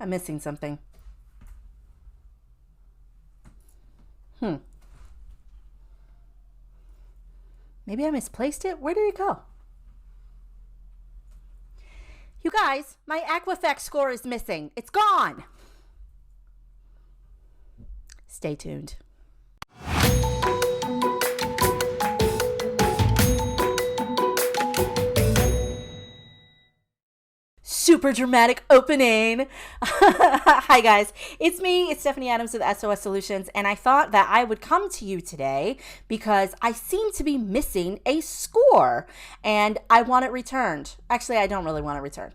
I'm missing something. Maybe I misplaced it. Where did it go? You guys, my Equifax score is missing. It's gone. Stay tuned. Super dramatic opening. Hi guys, it's me, it's Stephanie Adams with SOS Solutions, and I thought that I would come to you today because I seem to be missing a score and I want it returned. Actually, I don't really want it returned.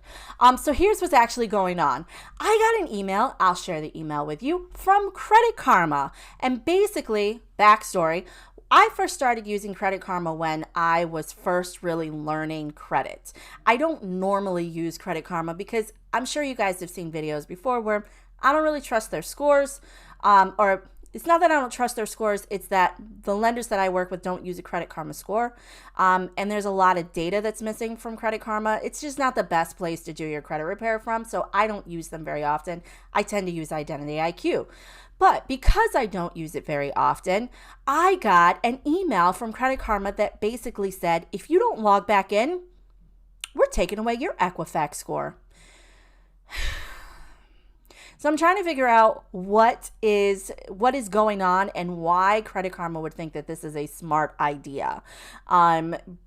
So here's what's actually going on. I got an email, I'll share the email with you, from Credit Karma, and basically, backstory, I first started using Credit Karma when I was first really learning credit. I don't normally use Credit Karma because I'm sure you guys have seen videos before where I don't really trust their scores, or it's not that I don't trust their scores, it's that the lenders that I work with don't use a Credit Karma score, and there's a lot of data that's missing from Credit Karma. It's just not the best place to do your credit repair from, so I don't use them very often. I tend to use Identity IQ. But because I don't use it very often, I got an email from Credit Karma that basically said, if you don't log back in, we're taking away your Equifax score. So I'm trying to figure out what is going on and why Credit Karma would think that this is a smart idea.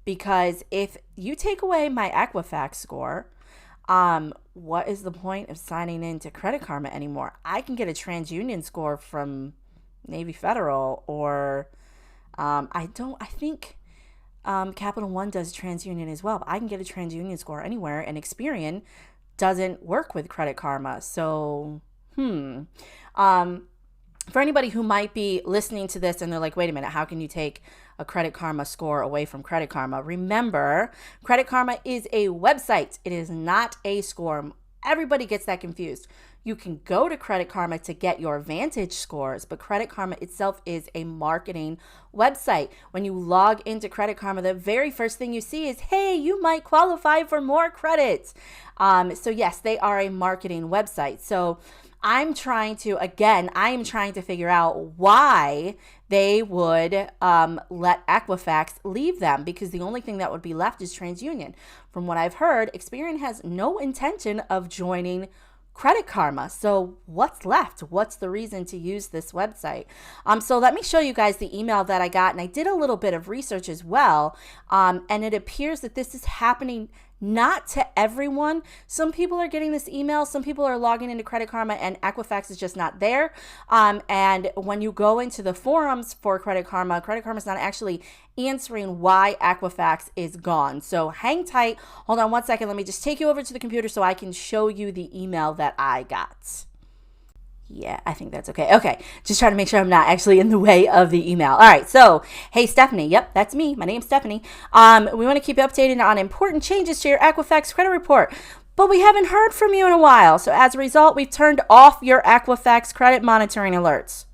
Because if you take away my Equifax score, what is the point of signing into Credit Karma anymore? I can get a TransUnion score from Navy Federal, or I think Capital One does TransUnion as well, but I can get a TransUnion score anywhere, and Experian doesn't work with Credit Karma. So, for anybody who might be listening to this and they're like, wait a minute, how can you take a Credit Karma score away from Credit Karma? Remember, Credit Karma is a website. It is not a score. Everybody gets that confused. You can go to Credit Karma to get your Vantage scores, but Credit Karma itself is a marketing website. When you log into Credit Karma, the very first thing you see is, hey, you might qualify for more credits. So yes, they are a marketing website. So I am trying to figure out why they would let Equifax leave them, because the only thing that would be left is TransUnion. From what I've heard, Experian has no intention of joining Credit Karma. So what's left? What's the reason to use this website? So let me show you guys the email that I got, and I did a little bit of research as well, and it appears that this is happening not to everyone. Some people are getting this email. Some people are logging into Credit Karma and Equifax is just not there. And when you go into the forums for Credit Karma is not actually answering why Equifax is gone. So hang tight. Hold on one second. Let me just take you over to the computer so I can show you the email that I got. Yeah, I think that's okay. Okay, just trying to make sure I'm not actually in the way of the email. All right, so, hey, Stephanie. Yep, that's me. My name's Stephanie. We want to keep you updated on important changes to your Equifax credit report, but we haven't heard from you in a while. So as a result, we've turned off your Equifax credit monitoring alerts.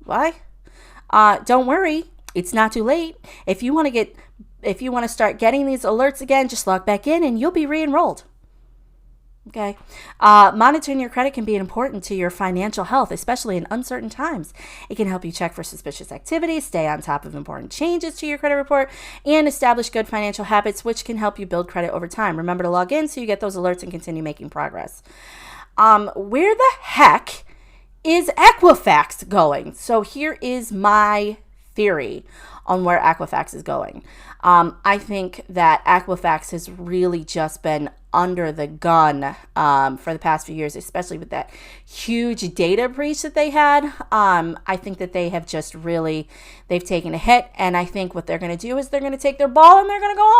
Why? Don't worry. It's not too late. If you want to start getting these alerts again, just log back in and you'll be re-enrolled. Okay. Monitoring your credit can be important to your financial health, especially in uncertain times. It can help you check for suspicious activities, stay on top of important changes to your credit report, and establish good financial habits, which can help you build credit over time. Remember to log in so you get those alerts and continue making progress. Where the heck is Equifax going? So here is my theory on where Equifax is going. I think that Equifax has really just been under the gun for the past few years, especially with that huge data breach that they had. I think that they have just really, they've taken a hit, and I think what they're going to do is they're going to take their ball and they're going to go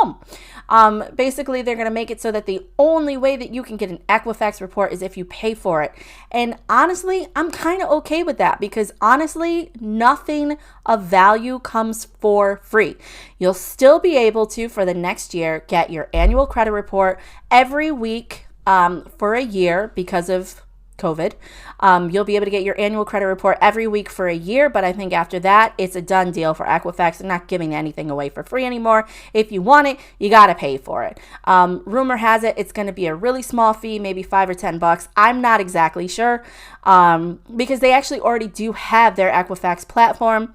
home. Basically, they're going to make it so that the only way that you can get an Equifax report is if you pay for it. And honestly, I'm kind of okay with that, because honestly, nothing of value comes for free. You'll still be able to, for the next year, get your annual credit report every week for a year because of COVID. You'll be able to get your annual credit report every week for a year, but I think after that, it's a done deal for Equifax. They're not giving anything away for free anymore. If you want it, you got to pay for it. Rumor has it, it's going to be a really small fee, maybe $5 or $10. I'm not exactly sure because they actually already do have their Equifax platform.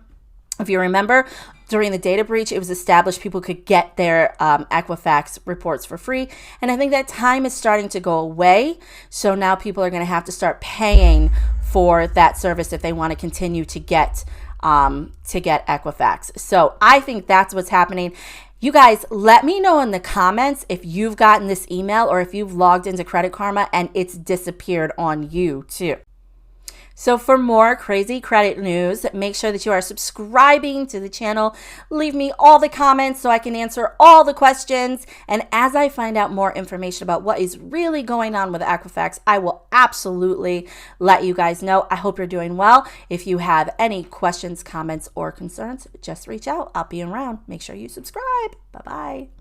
If you remember, during the data breach, it was established people could get their Equifax reports for free. And I think that time is starting to go away. So now people are going to have to start paying for that service if they want to continue to get Equifax. So I think that's what's happening. You guys, let me know in the comments if you've gotten this email or if you've logged into Credit Karma and it's disappeared on you too. So for more crazy credit news, make sure that you are subscribing to the channel. Leave me all the comments so I can answer all the questions. And as I find out more information about what is really going on with Equifax, I will absolutely let you guys know. I hope you're doing well. If you have any questions, comments, or concerns, just reach out. I'll be around. Make sure you subscribe. Bye-bye.